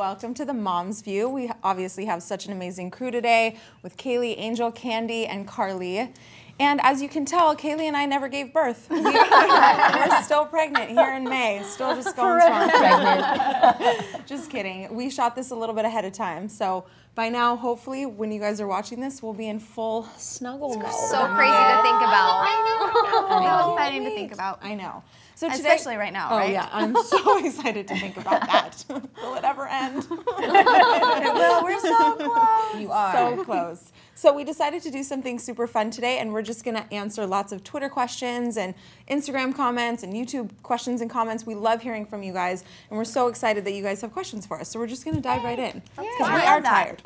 welcome to the Mom's View. We obviously have such an amazing crew today with Kayli, Angel, Candy, and Carlie. And as you can tell, Kayli and I never gave birth. We're still pregnant here in May. Still just going strong. Pregnant. Just kidding. We shot this a little bit ahead of time. So by now, hopefully, when you guys are watching this, we'll be in full snuggle mode. So crazy to think about. I know. So exciting to think about. I know. So today, especially right now, right? Oh yeah, I'm so excited to think about that. Will it ever end? Well, we're so close. You are. So close. So we decided to do something super fun today, and we're just going to answer lots of Twitter questions and Instagram comments and YouTube questions and comments. We love hearing from you guys, and we're so excited that you guys have questions for us. So we're just going to dive right in because we are tired.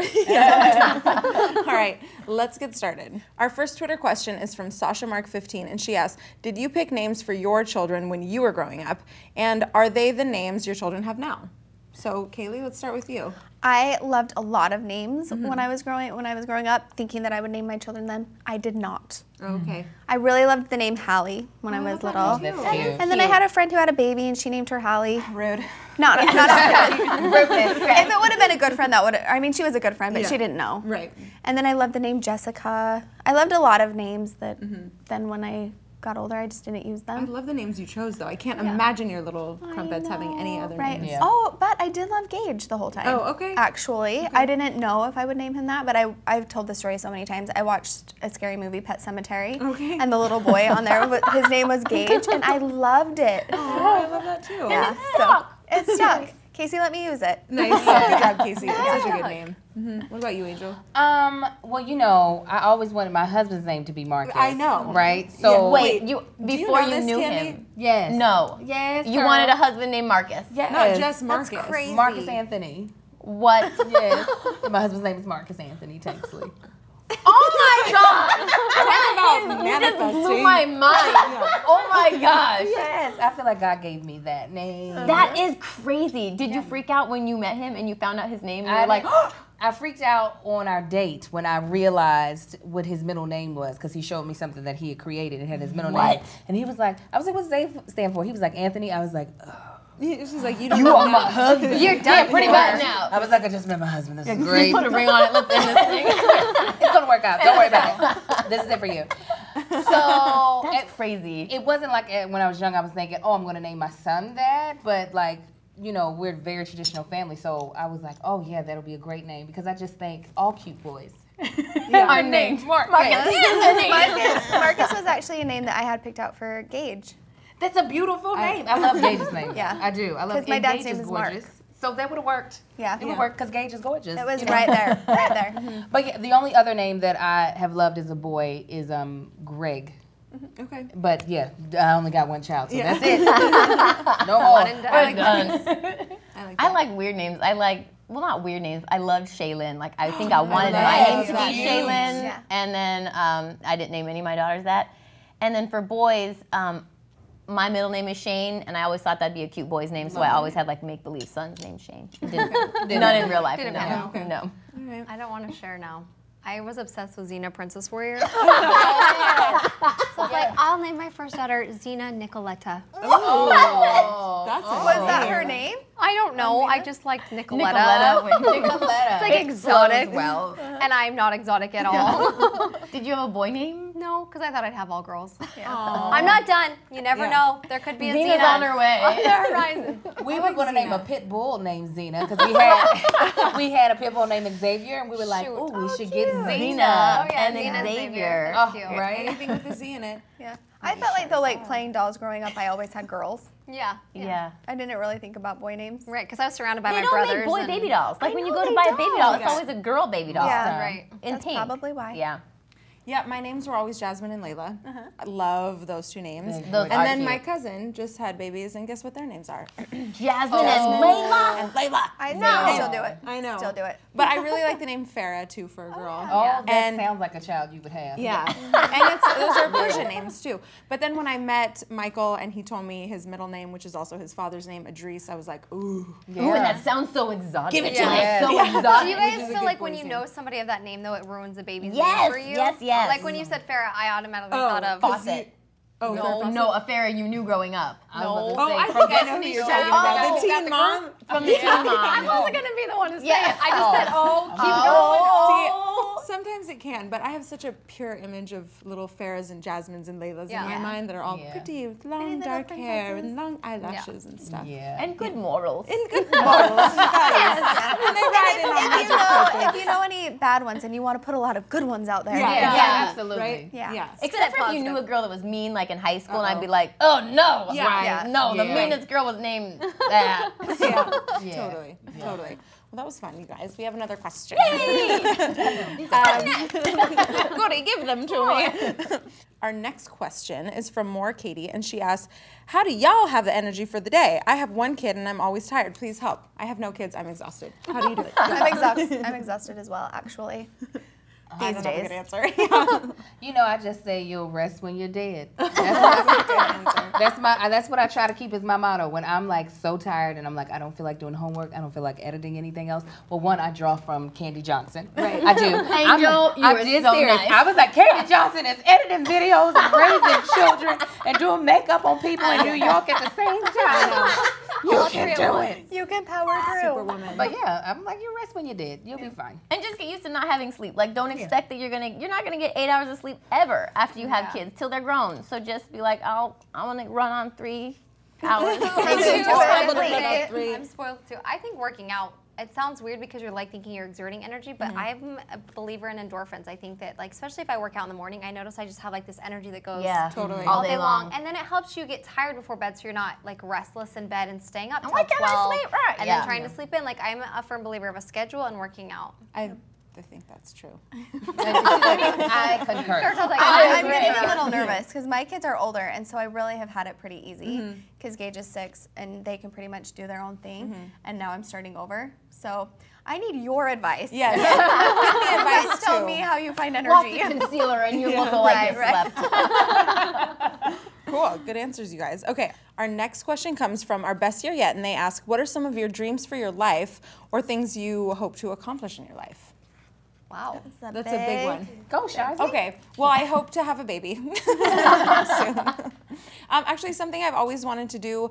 All right, let's get started. Our first Twitter question is from Sasha Mark 15, and she asks, did you pick names for your children when you were growing up, and are they the names your children have now? So Kayli, let's start with you. I loved a lot of names when I was growing up, thinking that I would name my children them. I did not. Okay. I really loved the name Hallie when I was little. And then I had a friend who had a baby and she named her Hallie. Rude. Not if it would have been a good friend, that would. I mean, she was a good friend, but she didn't know. Right. And then I loved the name Jessica. I loved a lot of names that then when I got older, I just didn't use them. I love the names you chose, though. I can't imagine your little crumpets having any other names. Yeah. Oh, but I did love Gage the whole time. Oh, okay. Actually, I didn't know if I would name him that, but I've told the story so many times. I watched a scary movie, Pet Sematary, and the little boy on there, his name was Gage, and I loved it. Oh, I love that too. Yeah, it stuck. Casey let me use it. Nice. Good job, Casey. It's such a good name. What about you, Angel? Well, you know, I always wanted my husband's name to be Marcus. I know. Right? So wait, before you knew Candy? him. Yes. No. Yes. You wanted a husband named Marcus. Yes. Not just Marcus. That's crazy. Marcus Anthony. What? Yes. My husband's name is Marcus Anthony Tanksley. Oh my God! You just blew my mind. Oh my gosh. Yes. I feel like God gave me that name. That is crazy. Did you freak out when you met him and you found out his name? And you were like, I freaked out on our date when I realized what his middle name was because he showed me something that he had created and had his middle name. And he was like, I was like, what's his name stand for? He was like, Anthony. I was like, oh. She's like, you are my husband. You're done pretty much now. I was like, I just met my husband. This is great. Put a ring on it. Let's end this thing. It's going to work out. Don't worry about it. This is it for you. So that's crazy. It wasn't like when I was young, I was thinking, oh, I'm going to name my son that. But like, you know, we're a very traditional family. So I was like, oh, yeah, that'll be a great name. Because I just think all cute boys are named Marcus. Marcus was actually a name that I had picked out for Gage. That's a beautiful name. I love Gage's name. Yeah. I do. I love it. Because my dad's Gage name is Mark. gorgeous. So that would have worked. Yeah. It would work because Gage is gorgeous. It was right there, right there. But yeah, the only other name that I have loved as a boy is Greg. Okay. But yeah, I only got one child, so that's it. No more. We're done. I like weird names. Well, not weird names. I loved Shaylin. Like, I think I wanted my name to be Shaylin. And then I didn't name any of my daughters that. And then for boys, my middle name is Shane, and I always thought that'd be a cute boy's name, so I always had like make-believe sons named Shane. None in real life. No. I don't want to share now. I was obsessed with Xena Princess Warrior. So I was like, I'll name my first daughter Xena Nicoletta. Was that her name? I don't know. I just liked Nicoletta. Nicoletta. It's like exotic. Well. And I'm not exotic at all. Did you have a boy name? No, because I thought I'd have all girls. I'm not done. You never know. There could be a Xena's Xena on her way. on the horizon. We were going to name a pit bull named Xena because we had a pit bull named Xavier, and we were like, oh, we should get Xena. And Xena Xavier. Right? Anything with a Z in it. Yeah. I felt like though, like playing dolls growing up, I always had girls. Yeah. I didn't really think about boy names. Right, because I was surrounded by They my don't brothers. make boy and baby dolls. Like when you go to they buy a baby doll, it's don't. always a girl baby doll. Yeah. Right. In That's pink. probably why. Yeah. Yeah, my names were always Jasmine and Layla. I love those two names. Those And are then cute. my cousin just had babies, and guess what their names are? Jasmine and Layla. And Layla. I still do it. I know. Still do it. But I really like the name Farah, too, for a girl. Oh, that And- sounds like a child you would have. Yeah, and those are Persian names too. But then when I met Michael and he told me his middle name, which is also his father's name, Idris, I was like, ooh. Yeah. Ooh, and that sounds so exotic. Give it to Like, me. so Yeah. exotic. Do you Which guys is a feel good like when boy's you name. know somebody of that name, though, it ruins the baby's Yes, name for you? yes. Like when you said Farah, I automatically thought of Fawcett. No, a fairy you knew growing up. No. I think I know who you're talking about. The teen mom? From the teen mom. I wasn't going to be the one to say Yeah. it. I just said, keep going. See, sometimes it can, but I have such a pure image of little Farahs and Jasmines and Laylas in my mind that are all pretty with long dark hair and long eyelashes and stuff. Yeah. And good morals. And good morals. And they ride in on magic carpets. If you know any bad ones and you want to put a lot of good ones out there. Yeah, absolutely. Right? Yeah. Except for if you knew a girl that was mean, like in high school, and I'd be like, oh no, the meanest girl was named that. Totally. Well, that was fun, you guys. We have another question. Goody, give them to me. Our next question is from more Katie, and she asks, how do y'all have the energy for the day? I have one kid, and I'm always tired. Please help. I have no kids. I'm exhausted. How do you do it? I'm exhausted as well, actually. These days. Have a good answer. You know, I just say you'll rest when you're dead. That's what I try to keep as my motto. When I'm like so tired and I'm like, I don't feel like doing homework, I don't feel like editing anything else. Well, one, I draw from Candy Johnson. Right. I do. Angel, I'm dead serious. Nice. I was like, Candy Johnson is editing videos and raising children and doing makeup on people in New York at the same time. You can do it. You can power through. Superwoman. But yeah, I'm like, you rest when you're dead. You'll be fine. And just get used to not having sleep. Like, don't expect that you're not gonna get 8 hours of sleep ever after you have kids till they're grown. So just be like, I want to run on 3 hours. I'm spoiled too. I think working out, it sounds weird because you're like thinking you're exerting energy, but I'm a believer in endorphins. I think that, like, especially if I work out in the morning, I notice I just have like this energy that goes all day long. And then it helps you get tired before bed, so you're not like restless in bed and staying up till Why can't 12 I sleep right? and then trying to sleep in. Like, I'm a firm believer of a schedule and working out. I think that's true. I concur. I'm getting a little nervous because my kids are older, and so I really have had it pretty easy because Gage is 6 and they can pretty much do their own thing, and now I'm starting over. So I need your advice. Yes. Give me advice Tell too. me how you find Swap energy. the concealer and you look like you slept. Cool. Good answers, you guys. Okay, our next question comes from our best year yet, and they ask, what are some of your dreams for your life or things you hope to accomplish in your life? Wow. That's a big one. Go, Shaz. Okay. Well, I hope to have a baby soon. Actually, something I've always wanted to do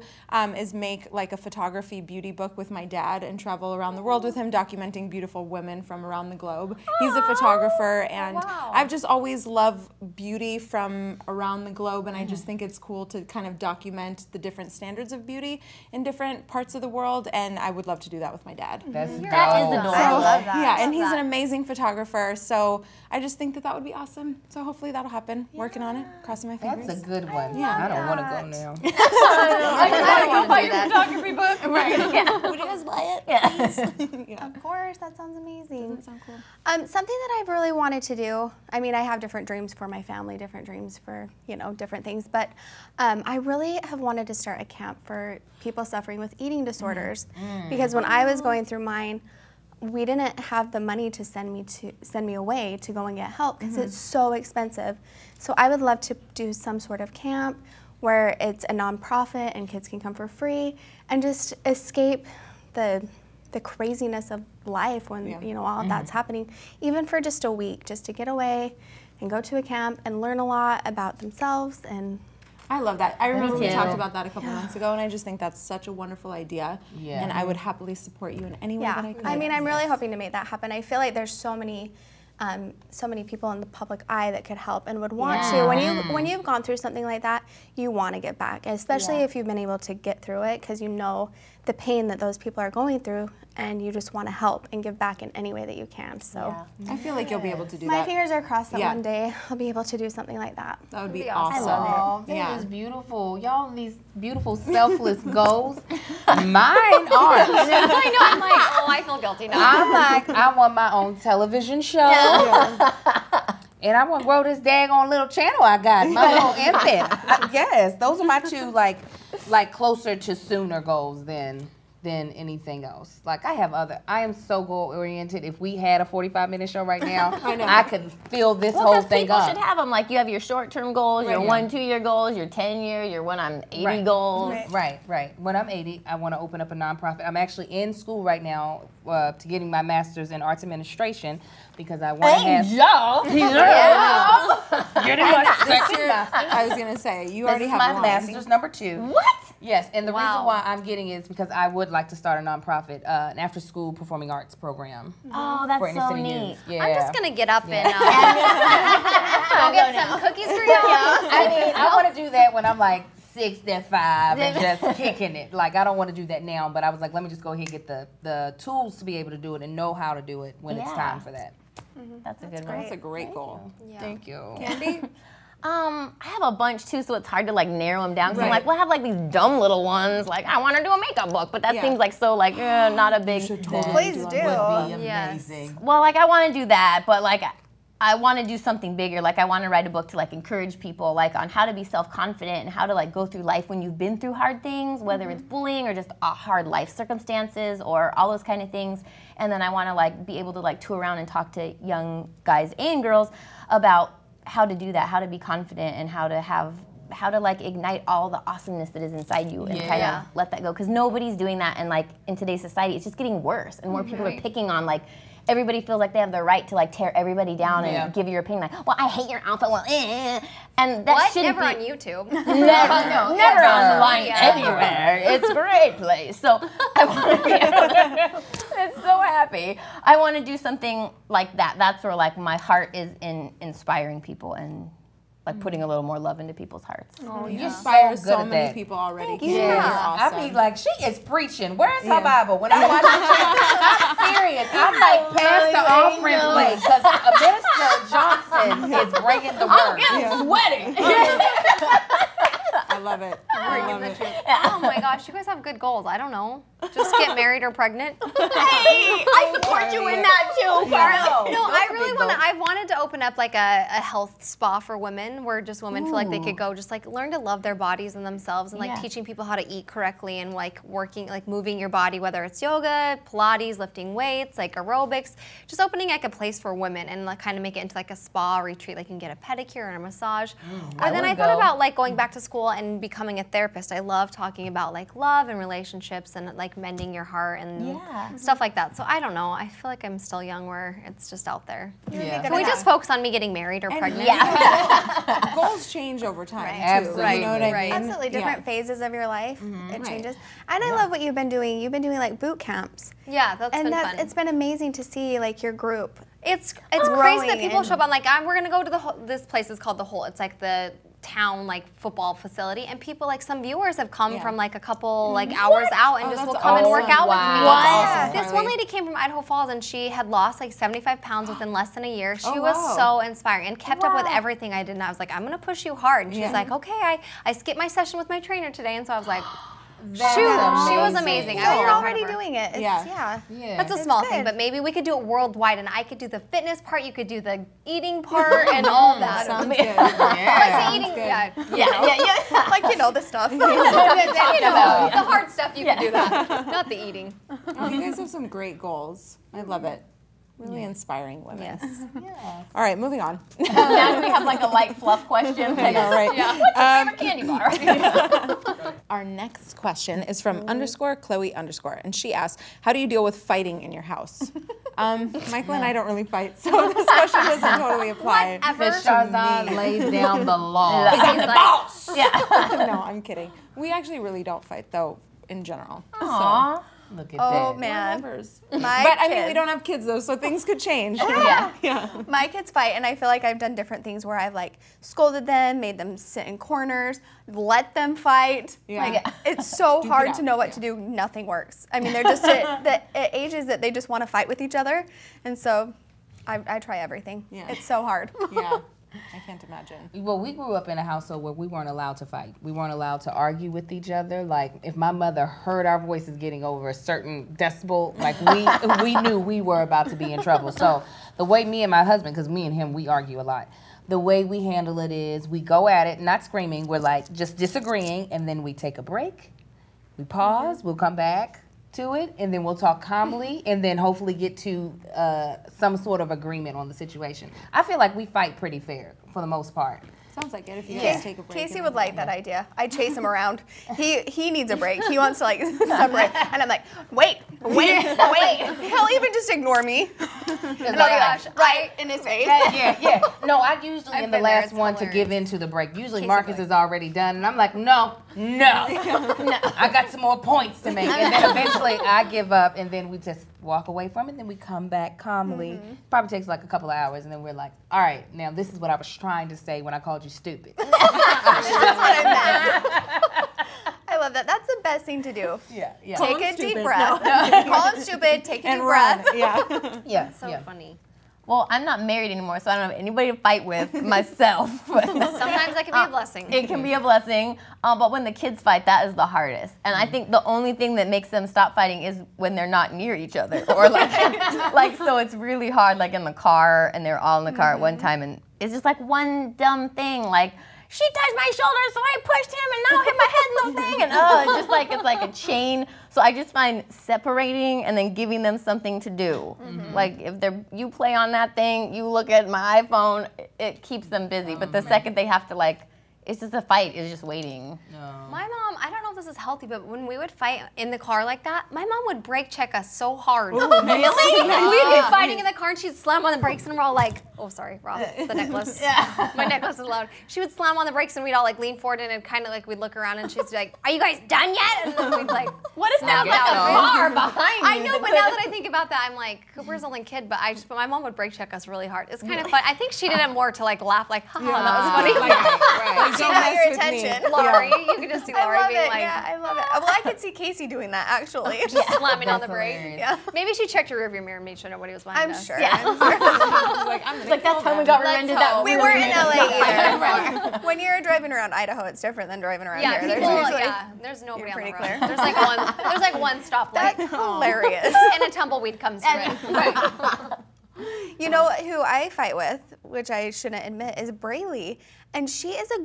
is make like a photography beauty book with my dad and travel around the world with him, documenting beautiful women from around the globe. He's a photographer, and I've just always loved beauty from around the globe, and I just think it's cool to kind of document the different standards of beauty in different parts of the world, and I would love to do that with my dad. That is adorable. I love that. Yeah, and he's an amazing photographer, so I just think that would be awesome. So hopefully that'll happen. Working on it, crossing my fingers. That's a good one. Yeah. I don't want to go now. I don't want to do that. Photography book. Would you guys buy it? Of course, that sounds amazing. That sounds cool. Something that I've really wanted to do, I mean, I have different dreams for my family, different dreams for, different things, but I really have wanted to start a camp for people suffering with eating disorders, because when I was going through mine, we didn't have the money to send me away to go and get help because it's so expensive. So I would love to do some sort of camp where it's a nonprofit and kids can come for free and just escape the craziness of life when all of that's happening, even for just a week, just to get away and go to a camp and learn a lot about themselves. And I love that. I remember we talked about that a couple months ago, and I just think that's such a wonderful idea. Yeah. And I would happily support you in any way that I could. I mean, I'm really hoping to make that happen. I feel like there's so many people in the public eye that could help and would want to. When you've gone through something like that, you want to get back, especially if you've been able to get through it, because you know the pain that those people are going through, and you just want to help and give back in any way that you can. So I feel like you'll be able to do that. My fingers are crossed that one day I'll be able to do something like that. That would be awesome. Oh, that is beautiful. Y'all, these beautiful selfless goals. Mine aren't. I know. I'm like, I feel guilty now. I'm like, I want my own television show. And I want to grow this daggone little channel I got, my little infant. Yes, those are my two like closer to sooner goals than than anything else. Like I am so goal oriented. If we had a 45-minute show right now, I could fill this whole thing up. People should have them. Like you have your short-term goals, your 1-2 year goals, your 10-year, your when I'm 80 goals. Right. When I'm 80, I want to open up a nonprofit. I'm actually in school right now to getting my master's in arts administration because I want to have. I was gonna say you already have my master's number 2. What? Yes, and the reason why I'm getting it is because I would like to start a nonprofit, an after-school performing arts program. Oh, that's for inner so city neat. youth. Yeah. I'm just gonna get up and go get some cookies for y'all. I mean, I want to do that when I'm like 65 and just kicking it. Like, I don't want to do that now, but I was like, let me just go ahead and get the tools to be able to do it and know how to do it when it's time for that. That's a good one. That's a great goal. Yeah. Thank you. Candy? I have a bunch too, so it's hard to like narrow them down. Cause I'm like, well, I have like these dumb little ones. Like, I want to do a makeup book, but that seems like so like not a big thing. Please do. Would be amazing. Well, like I want to do that, but like I want to do something bigger. Like I want to write a book to like encourage people like on how to be self-confident and how to like go through life when you've been through hard things, whether it's bullying or just hard life circumstances or all those kind of things. And then I want to like be able to like tour around and talk to young guys and girls about how to do that, how to be confident, and how to like ignite all the awesomeness that is inside you and kind of let that go. Because nobody's doing that, and like in today's society, it's just getting worse, and more people are picking on like. Everybody feels like they have the right to like tear everybody down and give your opinion. Like, well, I hate your outfit. Well, and that shouldn't Never be. on YouTube. Never online anywhere. It's a great place. So I want to be. I'm so happy. I want to do something like that. That's where like my heart is in inspiring people and like putting a little more love into people's hearts. Oh, you inspire so many people already. Thank you. You're awesome. I be like, she is preaching. Where's her Bible? When I watch it, I'm serious. I'm like, pass the offering plate because Minister Johnson is bringing the word. I'm sweating. I love it. I love it. Oh my gosh, you guys have good goals. I don't know. Just get married or pregnant. Hey, I support you in that too, Carlo. No, I really want to. I wanted to open up like a health spa for women, where just women feel like they could go, just like learn to love their bodies and themselves, and like teaching people how to eat correctly and like working, like moving your body, whether it's yoga, Pilates, lifting weights, like aerobics. Just opening like a place for women and like kind of make it into like a spa retreat. Like you can get a pedicure and a massage. And then I thought about like going back to school and becoming a therapist. I love talking about like love and relationships and like mending your heart and stuff like that. So I don't know. I feel like I'm still young where it's just out there. Can we just focus on me getting married or pregnant? Goals change over time too. Absolutely. You know what I mean? Absolutely, different phases of your life, it changes. And I love what you've been doing. You've been doing like boot camps. Yeah, that's been fun. It's been amazing to see like your group. It's crazy that people show up. I'm like, we're gonna go to this place is called The Hole. It's like the town like football facility, and people like some viewers have come from like a couple like hours out and just will come and work out with me. Awesome, this one lady came from Idaho Falls and she had lost like 75 pounds within less than a year. She was so inspiring and kept up with everything I did. And I was like, I'm gonna push you hard. And she's like, okay, I skipped my session with my trainer today, and so I was like. She was amazing. So you're already doing it. That's a small thing, but maybe we could do it worldwide, and I could do the fitness part, you could do the eating part, and all that. Sounds good. Like the eating, like, you know, the stuff. the hard stuff, you can do that, not the eating. Oh, you guys have some great goals. I love it. Really inspiring women. Yes. All right, moving on. Now do we have like a light fluff question? I know, right? What's your favorite candy bar? Our next question is from _Chloe_, and she asks, how do you deal with fighting in your house? Michael and I don't really fight, so this question doesn't totally apply. Because Sharzan lays down the law. Because I'm the boss. No, I'm kidding. We actually really don't fight, though, in general. Aww. Look at that. Oh man. But I mean, we don't have kids though, so things could change. My kids fight, and I feel like I've done different things where I've like scolded them, made them sit in corners, let them fight. Like it's so hard to know what to do. Nothing works. I mean, they're just at ages that they just want to fight with each other, and so I try everything. It's so hard. I can't imagine. Well, we grew up in a household where we weren't allowed to fight. We weren't allowed to argue with each other. Like, if my mother heard our voices getting over a certain decibel, like, we knew we were about to be in trouble. So the way me and my husband, because me and him, we argue a lot, the way we handle it is we go at it, not screaming. We're, like, just disagreeing, and then we take a break. We pause. We'll come back. to it, and then we'll talk calmly, and then hopefully get to some sort of agreement on the situation. I feel like we fight pretty fair for the most part. Sounds like it if you guys take a break. Casey would like that idea. I chase him around. He needs a break. He wants to like separate. And I'm like, wait. He'll even just ignore me. And I'll be right in his face. Yeah. No, I usually am the last one to give in to the break. Usually Marcus is already done, and I'm like, no. I got some more points to make. And then eventually I give up, and then we just walk away from it, and then we come back calmly. Probably takes like a couple of hours, and then we're like, all right, now this is what I was trying to say when I called you stupid. This is what I meant. I love that. That's the best thing to do. Yeah. Take a deep breath. Call him stupid. Take a deep breath. Yeah. So funny. Well, I'm not married anymore, so I don't have anybody to fight with myself. Sometimes that can be a blessing. It can be a blessing, but when the kids fight, that is the hardest. And I think the only thing that makes them stop fighting is when they're not near each other, or like so it's really hard, like in the car, and they're all in the car at one time, and it's just like one dumb thing, like, she touched my shoulder, so I pushed him, and now I hit my head in the thing, and it's like a chain. So I just find separating and then giving them something to do. Like if you play on that thing, you look at my iPhone, it keeps them busy. But the second they have to it's just a fight, it's just waiting. My mom, I don't know if this is healthy, but when we would fight in the car like that, my mom would brake check us so hard. Really? We'd be fighting in the car and she'd slam on the brakes and we're all like, oh, sorry, Rob, the necklace. My necklace is loud. She would slam on the brakes and we'd all like lean forward and kind of like we'd look around and she'd be like, are you guys done yet? And then we'd like, what is that like a car behind you? I know, but now that I think about that, I'm like, Cooper's only kid, but my mom would brake check us really hard. It's kind of fun. I think she did it more to like laugh, like, haha, that was funny. Right. She got your attention. Laurie, you could just see Laurie being like, I love it. Well, I could see Casey doing that actually. just slamming on the brake. hilarious. Yeah. Maybe she checked her rearview mirror and made sure nobody was behind I'm us. sure. Yeah. Like that's how we got reminded that We weren't in LA either. When you're driving around Idaho, it's different than driving around here. There's nobody on the pretty road. clear. There's like one stoplight. That's hilarious. And a tumbleweed comes through it. You know who I fight with, which I shouldn't admit, is Braylee, and she's a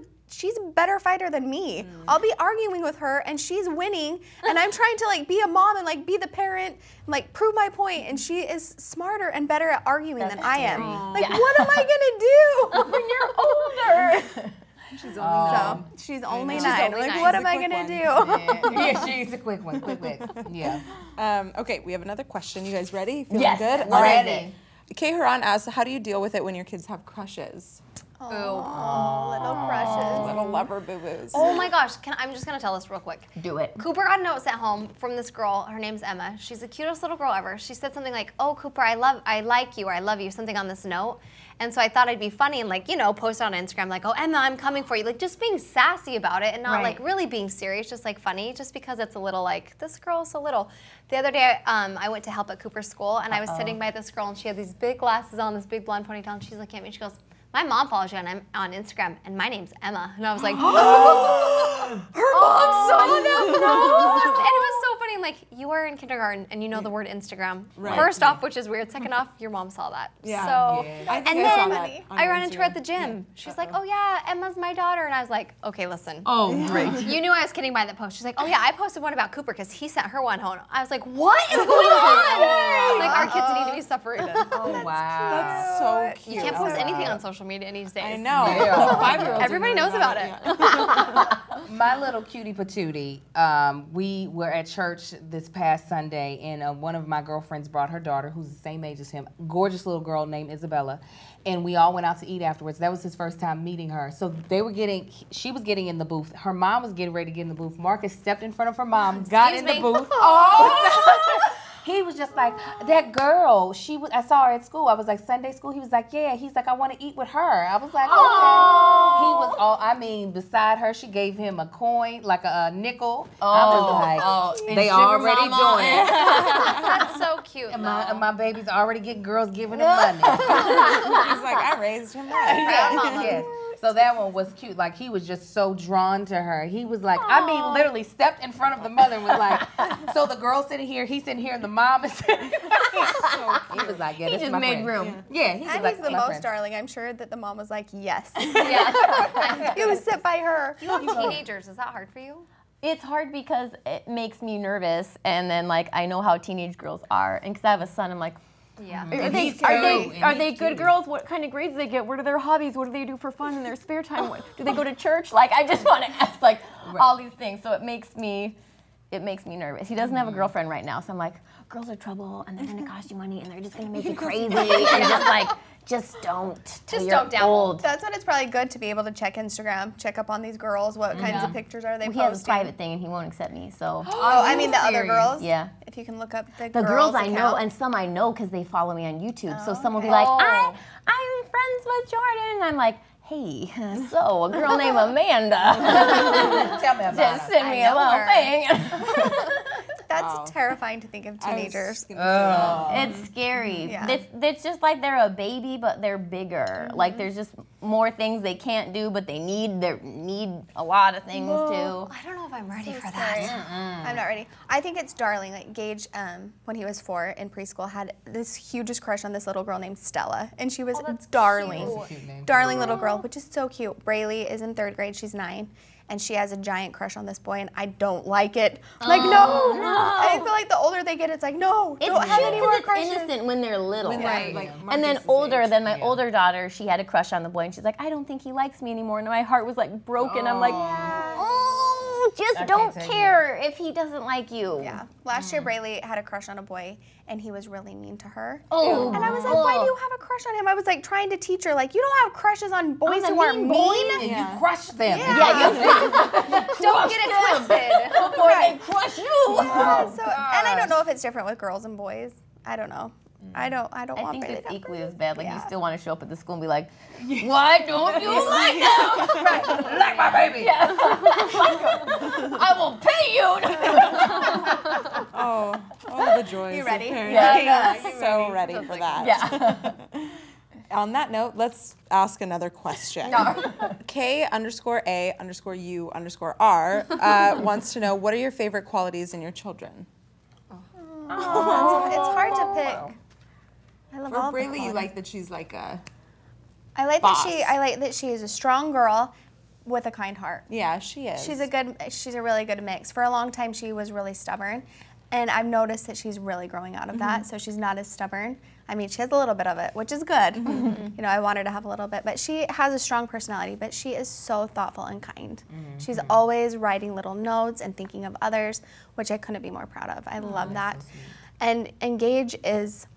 better fighter than me. I'll be arguing with her and she's winning, and I'm trying to like be a mom and like be the parent and like prove my point, and she is smarter and better at arguing than I am. Like, what am I gonna do when you're older? She's only 9. She's only She's 9. only Like, 9. what She's am a I quick gonna one. do? Yeah, she's a quick one. Quick. Yeah. Okay, we have another question. You guys ready? Feeling Yes, good? we're ready. Kay Haran asks, how do you deal with it when your kids have crushes? Oh, little crushes. Little lover boo-boos. Oh my gosh, I'm just gonna tell this real quick. Do it. Cooper got a note sent home from this girl. Her name's Emma. She's the cutest little girl ever. She said something like, oh, Cooper, I like you, or I love you, something on this note. And so I thought I'd be funny and like, post it on Instagram like, oh, Emma, I'm coming for you. Like just being sassy about it and not like really being serious, just like funny, just because it's a little like, this girl's so little. The other day, I went to help at Cooper's school and I was sitting by this girl and she had these big glasses on, this big blonde ponytail, and she's looking at me and she goes, my mom follows you on Instagram, and my name's Emma. And I was like, her mom saw that post. And it was so funny. I'm like, you are in kindergarten, and you know the word Instagram. Right. First off, which is weird. Second off, your mom saw that. Yeah. So, I think and I saw then that on I ran into her Instagram. at the gym. She's like, oh yeah, Emma's my daughter. And I was like, okay, listen. Oh, great. You knew I was kidding by the post. She's like, oh yeah, I posted one about Cooper because he sent her one home. I was like, what is going on? Like, our kids need to be separated. Oh, wow. That's so cute. You can't post anything on social media these days. I know. Yeah. The 5-year-olds Everybody knows about it. My little cutie patootie, we were at church this past Sunday, and one of my girlfriends brought her daughter, who's the same age as him, gorgeous little girl named Isabella, and we all went out to eat afterwards. That was his first time meeting her. So she was getting in the booth. Her mom was getting ready to get in the booth. Marcus stepped in front of her mom, got in the booth. He was just like, that girl, I saw her at school. I was like, Sunday school? He was like, yeah. He's like, I want to eat with her. I was like, okay. He was beside her. She gave him a coin, like a nickel. I was like, they already doing it. That's so cute. And my baby's already getting girls giving him money. He's like, I raised him right. Yes. So that one was cute. Like, he was just so drawn to her. He was like, literally stepped in front of the mother and was like, so the girl's sitting here, he's sitting here, and the mom is sitting here. He was like, yeah, this is my friend. He just made room. Yeah, he's And like, he's the my most friend. darling. I'm sure that the mom was like, yes. Yeah. You would sit by her. You have teenagers. Is that hard for you? It's hard because it makes me nervous, and then like I know how teenage girls are, and because I have a son, I'm like, Yeah. Are they good girls? What kind of grades do they get? What are their hobbies? What do they do for fun in their spare time? Do they go to church? Like I just want to ask like all these things. So it makes me nervous. He doesn't have a girlfriend right now, so I'm like, girls are trouble, and they're gonna cost you money, and they're just gonna make you crazy, and just don't. Just don't dabble. That's when it's probably good to be able to check Instagram, check up on these girls. What kinds of pictures are they posting? He has a private thing, and he won't accept me. So. I mean the other girls. Yeah. If you can look up the girls I account. know, and some I know because they follow me on YouTube. So some will be like, I'm friends with Jordan, and I'm like, hey, so a girl named Amanda. Tell me about just send me a little thing. That's terrifying to think of teenagers. It's scary. Yeah. It's just like they're a baby, but they're bigger. Like there's just more things they can't do, but they need a lot of things too. I don't know if I'm ready for that. I'm not ready. I think it's darling. Like Gage, when he was 4 in preschool, had this hugest crush on this little girl named Stella, and she was darling, darling little girl, which is so cute. Braylee is in 3rd grade. She's 9. And she has a giant crush on this boy, and I don't like it. Like, no. I feel like the older they get, it's like, no, don't have any more crushes. It's innocent when they're little. Right. Like, And then older, then my older daughter, she had a crush on the boy, and she's like, I don't think he likes me anymore. And my heart was like broken. I'm like, just don't care if he doesn't like you. Yeah. Last year, Braylee had a crush on a boy, and he was really mean to her. Oh. And I was like, why do you have a crush on him? I was like trying to teach her, like, you don't have crushes on boys who are mean. And you crush them. Don't get it twisted. Before they crush you. Yeah, and I don't know if it's different with girls and boys. I don't know. I don't I want think Braylee to it's have equally crushes. as bad. Like you still want to show up at the school and be like, why don't you like them? Like my baby. Yeah. I will pay you. Oh, the joys. You ready? Of parenting. Yeah. I'm so ready for that. Yeah. On that note, let's ask another question. K_A_U_R wants to know, what are your favorite qualities in your children? It's hard to pick. I love For all the Braylee, you qualities. like that she's like a I like boss. that she is a strong girl with a kind heart. Yeah, she is. She's a really good mix. For a long time, she was really stubborn, and I've noticed that she's really growing out of that. So she's not as stubborn. I mean, she has a little bit of it, which is good. You know, I want her to have a little bit, but she has a strong personality. But she is so thoughtful and kind. She's always writing little notes and thinking of others, which I couldn't be more proud of. I love that. And Gage is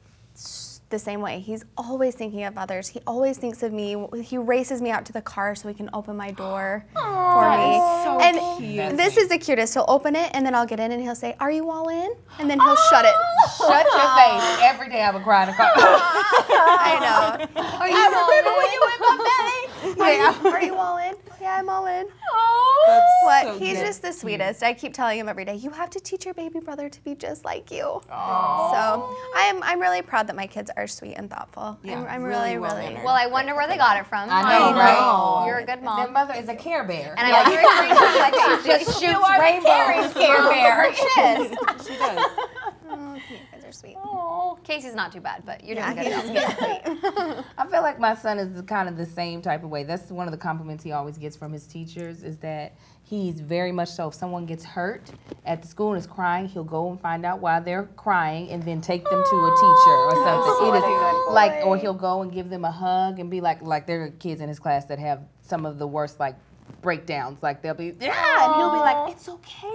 the same way. He's always thinking of others. He always thinks of me. He races me out to the car so he can open my door for me. so And cute. this is the cutest. He'll open it and then I'll get in and he'll say, "Are you all in?" And then he'll shut it. Shut your face. Every day I would cry in the car. I know. Are you all when you went buffet? Are you all in? Yeah, I'm all in. That's What? so He's cute. just the sweetest. I keep telling him every day, you have to teach your baby brother to be just like you. So I'm really proud that my kids are sweet and thoughtful. Yeah, I'm really really, well really. mannered. Well, I wonder where they got it from. I know, right? You're a good Their mom. mother is a Care Bear. And I like your experience like that. just shoots rainbows. Care Bear. She does. Oh, you guys are sweet. Casey's not too bad, but you're Yeah, doing good. he's sweet. I feel like my son is kind of the same type of way. That's one of the compliments he always gets from his teachers is that he's very much so. If someone gets hurt at the school and is crying, he'll go and find out why they're crying and then take them to a teacher or something. It is like, or he'll go and give them a hug and be like there are kids in his class that have some of the worst like breakdowns. Like they'll be, and he'll be like, it's okay.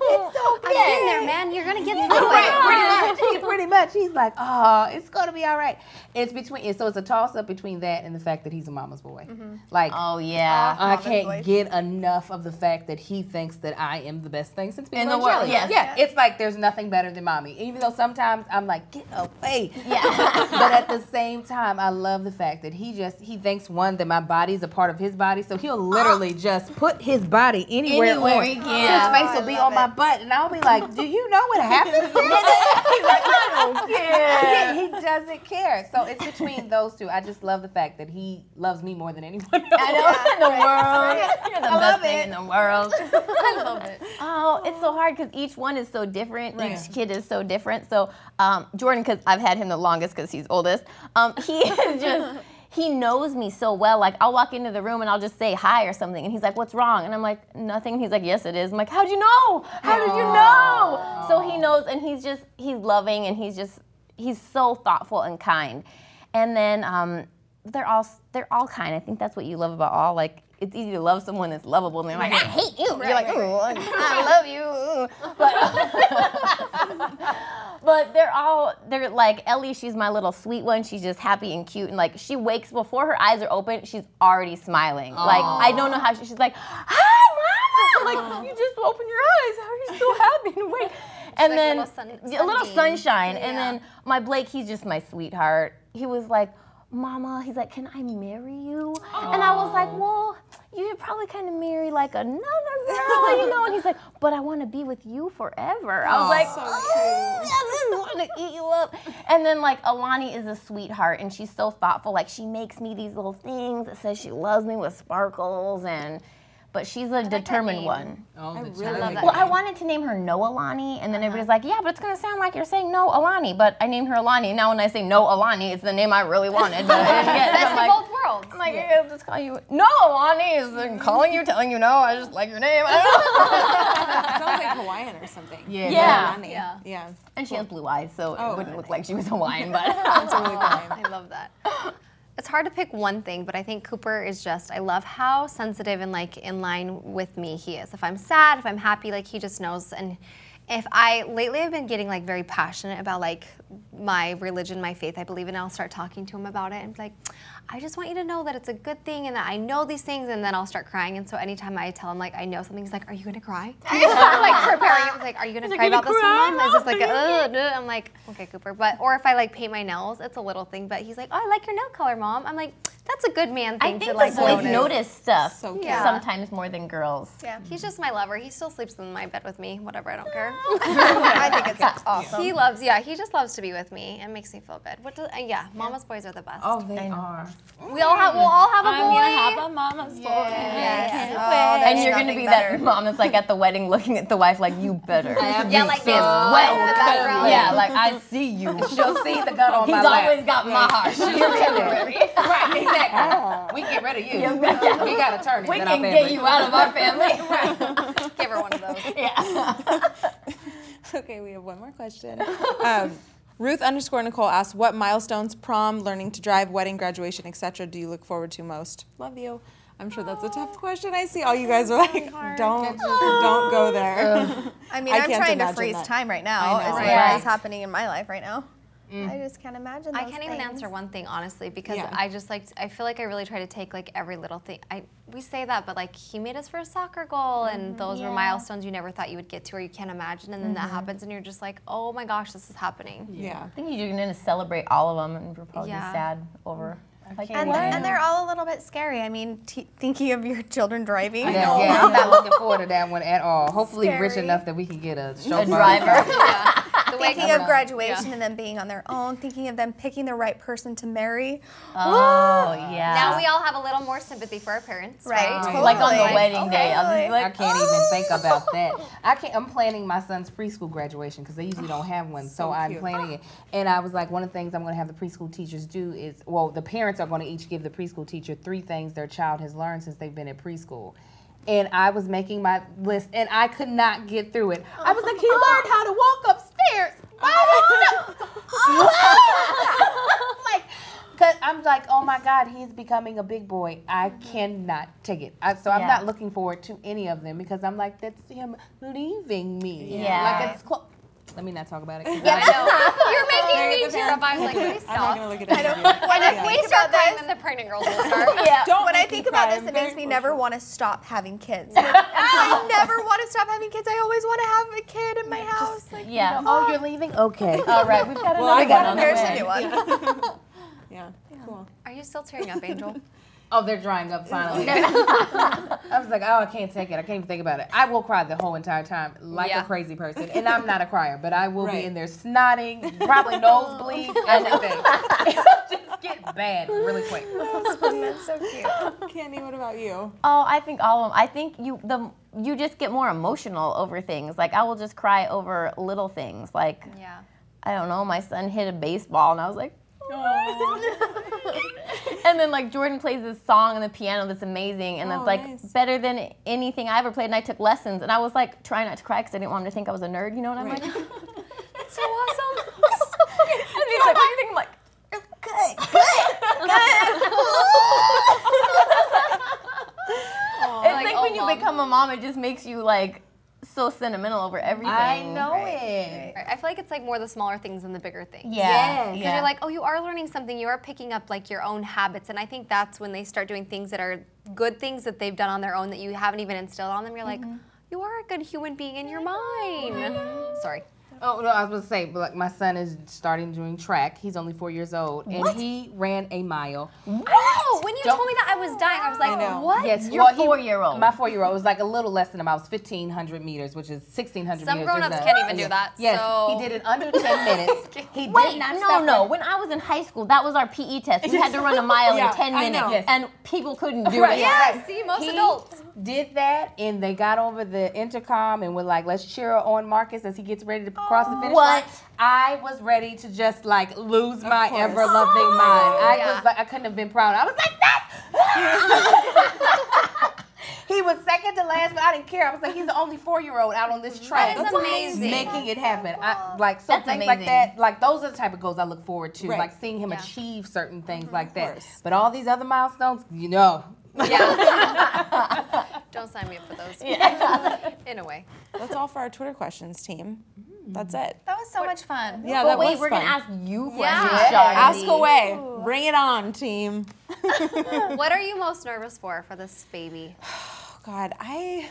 It's okay. I'm in there, man. You're gonna get through it. Pretty much. He's like, oh, it's gonna be all right. It's between, so it's a toss up between that and the fact that he's a mama's boy. Like, Oh yeah. I Mama's can't boy. get enough of the fact that he thinks that I am the best thing since being In the world, yes. Yeah, it's like there's nothing better than mommy. Even though sometimes I'm like, get away. Yeah. But at the same time, I love the fact that he thinks one that my body's a part of his body, so he'll literally just put his body anywhere Anywhere on. he can. His face will be on my butt, and I'll be like, do you know what happens? He's like, I don't care. He doesn't care. So it's between those two. I just love the fact that he loves me more than anyone else. I know, in the world. You're the love best thing it. in the world. I love it. Oh, it's so hard because each one is so different. Each kid is so different. So Jordan, because I've had him the longest because he's oldest, he is just, he knows me so well. Like, I'll walk into the room and I'll just say hi or something, and he's like, "What's wrong?" And I'm like, "Nothing." And he's like, "Yes, it is." I'm like, "How'd you know? How did you know?" So he knows, and he's loving, and he's so thoughtful and kind. And then they're all kind. I think that's what you love about all. Like, it's easy to love someone that's lovable, and they're like, "I hate you." You're like, "Ooh, I love you." But they're like, Ellie, she's my little sweet one. She's just happy and cute. And like, she wakes, before her eyes are open, she's already smiling. Aww. Like, I don't know how she's like, "Hi, Mama." Like, you just open your eyes. How are you so happy and awake? And then a little sunshine. Yeah. And then my Blake, he's just my sweetheart. He was like, "Mama," he's like, "Can I marry you?" Aww. And I was like, "Well, you should probably kind of marry like another girl, you know." And he's like, "But I want to be with you forever." I was like, so "Oh, I just want to eat you up." And then like Alani is a sweetheart, and she's so thoughtful. Like, she makes me these little things that says she loves me with sparkles, but she's a determined one. Oh, I really love that. Well, I wanted to name her No Alani, and then everybody's like, "Yeah, but it's gonna sound like you're saying No Alani." But I named her Alani. Now when I say No Alani, it's the name I really wanted. But best of both worlds. I'm like, "Yeah, I'll just call you No Alani." Is calling you, telling you no. I just like your name. I don't know. It sounds like Hawaiian or something. Yeah. And she has blue eyes, so it wouldn't look like she was Hawaiian. But that's really cool. I love that. It's hard to pick one thing, but I think Cooper is I love how sensitive and like in line with me he is. If I'm sad, if I'm happy, like he just knows. And lately I've been getting like very passionate about like my religion, my faith I believe in. I'll start talking to him about it and be like, "I just want you to know that it's a good thing and that I know these things," and then I'll start crying. And so anytime I tell him like I know something, he's like, "Are you gonna cry?" Like preparing him, like, "Are you gonna cry about this one, Mom?" It's just like, I'm like, "Okay, Cooper." Or if I like paint my nails, it's a little thing, but he's like, "Oh, I like your nail color, Mom." I'm like, that's a good man thing to like boys notice stuff so sometimes more than girls. Yeah, he's just my lover. He still sleeps in my bed with me. Whatever, I don't care. I think it's awesome. He just loves to be with me and makes me feel good. Mama's boys are the best. Oh, they are. We'll all have a boy. I'm gonna have a mama's boy. And you're gonna be that mom that's like at the wedding looking at the wife like, "You better." Yeah, like this. Well, yeah, like, "I see you." She'll see the gun on my He's lap. always got my heart. You're temporary. Right, exactly. We get rid of you. We got attorneys We in our can family. get you out of our family. give her one of those. Yeah. Okay, we have one more question. Ruth_Nicole asks, "What milestones, prom, learning to drive, wedding, graduation, etc. do you look forward to most?" Love you. I'm sure that's a tough question. I see all you guys are like, don't go there. I mean, I'm trying to freeze time right now. Is what is happening in my life right now. I just can't imagine those I can't even answer one thing, honestly, because I feel like I really try to take like every little thing. We say that, but like he made us for a soccer goal, and those were milestones you never thought you would get to or you can't imagine, and then that happens and you're just like, "Oh my gosh, this is happening." Yeah. I think you're going to celebrate all of them and you'll probably be sad over. And they're all a little bit scary. I mean, thinking of your children driving. Yeah, I'm not looking forward to that one at all. Hopefully rich enough that we can get a chauffeur. Driver. Thinking of graduation and them being on their own, thinking of them picking the right person to marry. Oh, yeah. Now we all have a little more sympathy for our parents, right? Totally. Like on the wedding day. I can't even think about that. I'm planning my son's preschool graduation because they usually don't have one, so I'm planning it. And I was like, one of the things I'm going to have the preschool teachers do is, the parents are going to each give the preschool teacher 3 things their child has learned since they've been at preschool. And I was making my list, and I could not get through it. I was like, he learned how to walk upstairs. Because I'm like, oh my God, he's becoming a big boy. I cannot take it. So I'm not looking forward to any of them because I'm like, that's him leaving me. Yeah. Like it's let me not talk about it. I know. You're making me tear up. I was like, please stop. I'm not going to look at it. And if we start crying, then the pregnant girls will start. When I think about this, it makes me never want to stop having kids. I never want to stop having kids. I always want to have a kid in my house. Oh, you're leaving? Okay. All right. We've got another one. There's a new one. Yeah. Cool. Are you still tearing up, Angel? Oh, they're drying up finally. I was like, oh, I can't take it. I can't even think about it. I will cry the whole entire time like a crazy person. And I'm not a crier, but I will be in there snotting, probably nosebleed, everything. It'll just get bad really quick. That's so cute. Candy, what about you? Oh, I think all of them. I think you just get more emotional over things. Like I will just cry over little things. Like I don't know, my son hit a baseball and I was like, And then like Jordan plays this song on the piano that's amazing, and it's like better than anything I ever played. And I took lessons, and I was like trying not to cry because I didn't want him to think I was a nerd, you know. And I'm like, it's so awesome. And he's like, what do you think? I'm like, good. It's like when you become a mom, it just makes you like so sentimental over everything. I know it. Right. I feel like it's like more the smaller things than the bigger things. Yeah. Because you're like, oh, you are learning something. You are picking up like your own habits. And I think that's when they start doing things that are good things that they've done on their own that you haven't even instilled on them. You're like, you are a good human being in your mind. Sorry. Oh, no, I was going to say, but like my son is starting doing track. He's only 4 years old, and he ran a mile. I know. When you told me that, I was dying. I was like, what? Yes, Your 4-year-old. My 4-year-old was like a little less than a mile. It was 1,500 meters, which is 1,600 Some meters. grown-ups can't even do that. Yes, so. he did it under 10 minutes. He Wait, did not no, stop no. running. When I was in high school, that was our PE test. We had to run a mile in 10 minutes, and people couldn't do it. Yeah, see, most adults. Did that, and they got over the intercom and were like, let's cheer on Marcus as he gets ready to cross the finish line. I was ready to just like lose my ever-loving mind. I was like, I couldn't have been proud. I was like, that. He was second to last, but I didn't care. I was like, he's the only 4-year-old out on this track. That is amazing. Making it happen. Like so That's things amazing. like that. Like those are the type of goals I look forward to. Right. Like seeing him achieve certain things like that. But all these other milestones, you know. Yeah. Don't sign me up for those. In a way. That's all for our Twitter questions, team. That's it. That was so much fun. Yeah, But that wait, was we're fun. going to ask you questions, Yeah. Charlie. Ask away. Bring it on, team. What are you most nervous for this baby? God, I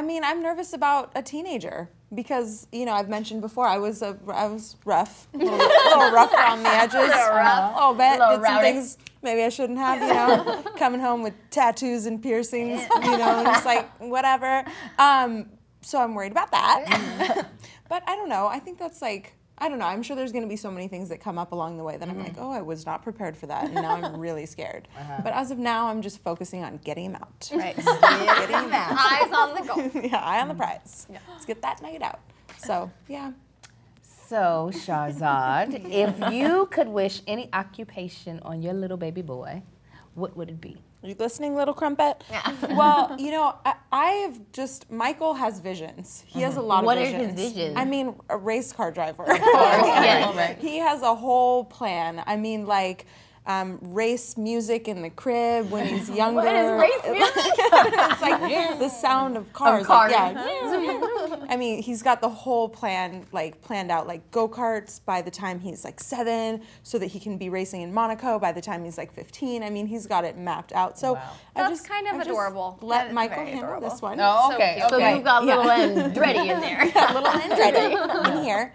mean, I'm nervous about a teenager because, you know, I've mentioned before, I was rough, a little rough around the edges, a little bit, little did some rowdy. things maybe I shouldn't have, you know, coming home with tattoos and piercings, you know, just like whatever. So I'm worried about that. But I don't know. I think that's like, I don't know. I'm sure there's going to be so many things that come up along the way that I'm like, oh, I was not prepared for that, and now I'm really scared. But as of now, I'm just focusing on getting him out. Right. Getting him out. Eyes on the goal. Yeah, eye on the prize. Let's get that nugget out. So, yeah. So, Shahzad, if you could wish any occupation on your little baby boy, what would it be? Are you listening, little crumpet? Yeah. Well, you know, Michael has visions. He has a lot What of are visions. his visions? I mean, a race car driver. Yes. He has a whole plan. I mean, like, race music in the crib when he's younger. What is race music? It's like the sound of cars. cars. Like, yeah. I mean, he's got the whole plan, like, planned out, like go-karts by the time he's like 7, so that he can be racing in Monaco by the time he's like 15. I mean, he's got it mapped out. So That's kind of adorable. Let Michael handle this one. Oh, So okay. cute. So you've got little Andretti in there. Little Andretti in here.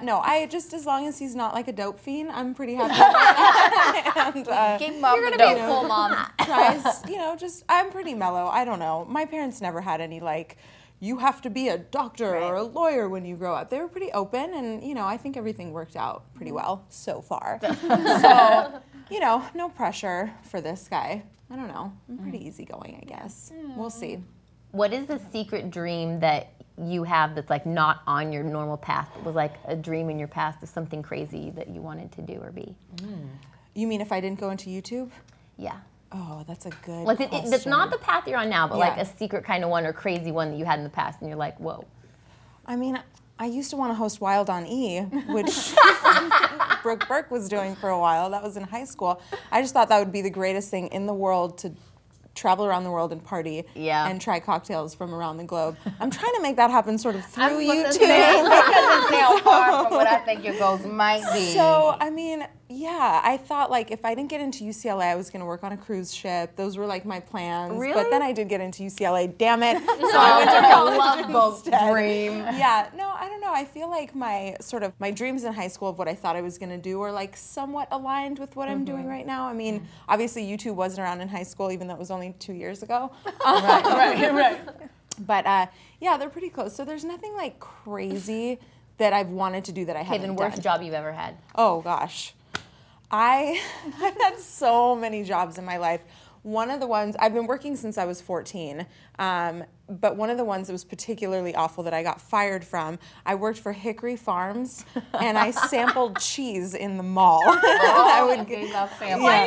No, I just, as long as he's not like a dope fiend, I'm pretty happy with that. And, Keep mom You're the going to be dope. a cool mom. tries, you know, just, I'm pretty mellow. I don't know. My parents never had any like, you have to be a doctor or a lawyer when you grow up. They were pretty open, and, you know, I think everything worked out pretty well so far. So, you know, no pressure for this guy. I don't know. I'm pretty easygoing, I guess. We'll see. What is the secret dream that you have that's like not on your normal path? It was like a dream in your past of something crazy that you wanted to do or be. You mean if I didn't go into YouTube? Yeah. Oh, that's a good Like question. that's not the path you're on now, but like Yeah. a secret kind of one or crazy one that you had in the past, and you're like, whoa. I mean, I used to want to host Wild on E, which Brooke Burke was doing for a while. That was in high school. I just thought that would be the greatest thing in the world, to travel around the world and party and try cocktails from around the globe. I'm trying to make that happen sort of through YouTube. Because it's now far from what I think your goals might be. So, I mean, yeah, I thought like if I didn't get into UCLA, I was going to work on a cruise ship. Those were like my plans. Really? But then I did get into UCLA, damn it. So I went to college instead. dream. Yeah, no, I don't know. I feel like my dreams in high school of what I thought I was going to do are like somewhat aligned with what I'm doing right now. I mean, obviously YouTube wasn't around in high school, even though it was only 2 years ago. Right. But yeah, they're pretty close. So there's nothing like crazy that I've wanted to do that I Okay, haven't then worst done. job you've ever had. Oh gosh. I've had so many jobs in my life. One of the ones, I've been working since I was 14. but one of the ones that was particularly awful that I got fired from, I worked for Hickory Farms, and I sampled cheese in the mall. Why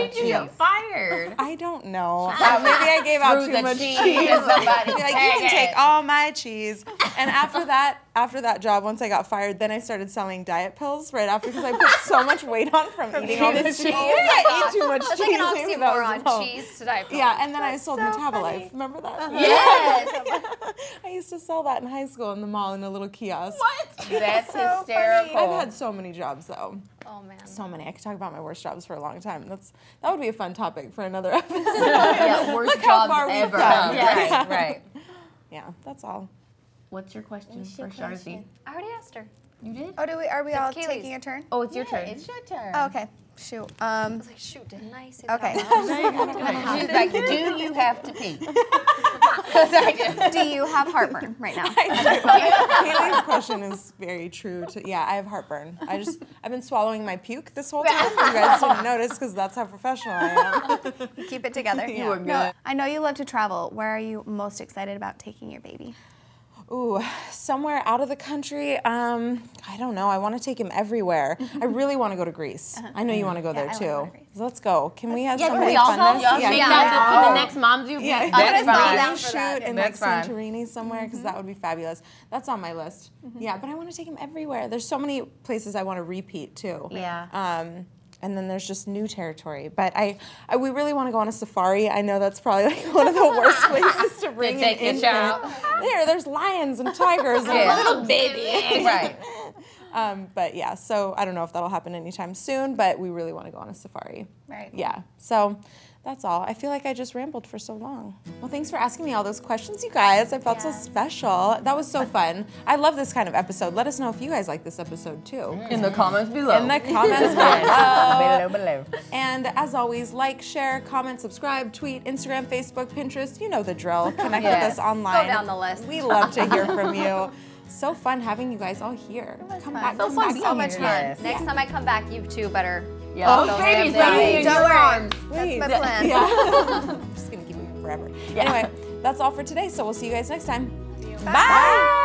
did you get fired? I don't know. Maybe I gave out too much cheese. Somebody Like, you can take all my cheese. And after that job, once I got fired, then I started selling diet pills right after because I put so much weight on from eating all this cheese. I ate too much cheese. That's like an Maybe that was oxymoron, wrong. cheese to diet pills. Yeah, and then I sold Metabolife. Remember that? Yes. I used to sell that in high school in the mall in a little kiosk. What? That's hysterical. I've had so many jobs though. Oh man. So many. I could talk about my worst jobs for a long time. That would be a fun topic for another episode. Yeah, worst how jobs far we've ever. come. Right, right. Yeah, that's all. What's your question for Sharzy? I already asked her. You did? Oh, are we all Kaylee's. taking a turn? Oh, it's your turn. It's your turn. Oh, okay. Shoot. I was like, shoot, didn't I say that? Okay. She's like, do you have to pee? Because I do. Do you have heartburn right now? Kaylee's question is very true. Yeah, I have heartburn. I've been swallowing my puke this whole time. You guys didn't notice because that's how professional I am. Keep it together. You were good. No, I know you love to travel. Where are you most excited about taking your baby? Ooh, somewhere out of the country. I don't know. I want to take him everywhere. I really want to go to Greece. I know you want to go there I too. wanna go to Greece. Let's go. Can we have Yeah, can somebody we all fund go? this? Y'all Yeah. down in the next Moms You Yeah, That's fine. down for shoot that. in like That's fine. Santorini somewhere because that would be fabulous. That's on my list. Yeah, but I want to take him everywhere. There's so many places I want to repeat too. Yeah. And then there's just new territory. But we really want to go on a safari. I know that's probably like one of the worst places to bring take an your infant. child. There's lions and tigers and Yeah. a little baby. Right. But yeah, so I don't know if that'll happen anytime soon, but we really want to go on a safari. Right. Yeah, so that's all. I feel like I just rambled for so long. Well, thanks for asking me all those questions, you guys. I felt so special. That was so fun. I love this kind of episode. Let us know if you guys like this episode too. In the comments below. In the comments below. Below. And as always, like, share, comment, subscribe, tweet, Instagram, Facebook, Pinterest. You know the drill. Connect with us online. Go down the list. We love to hear from you. So fun having you guys all here. Come back. So come fun. back So much here. fun. Yes. Next time I come back, you two better. Yeah. Those baby's damn ready things. in your arms. Wait. That's my plan. Yeah. I'm just gonna keep moving forever. Anyway, that's all for today. So we'll see you guys next time. Bye.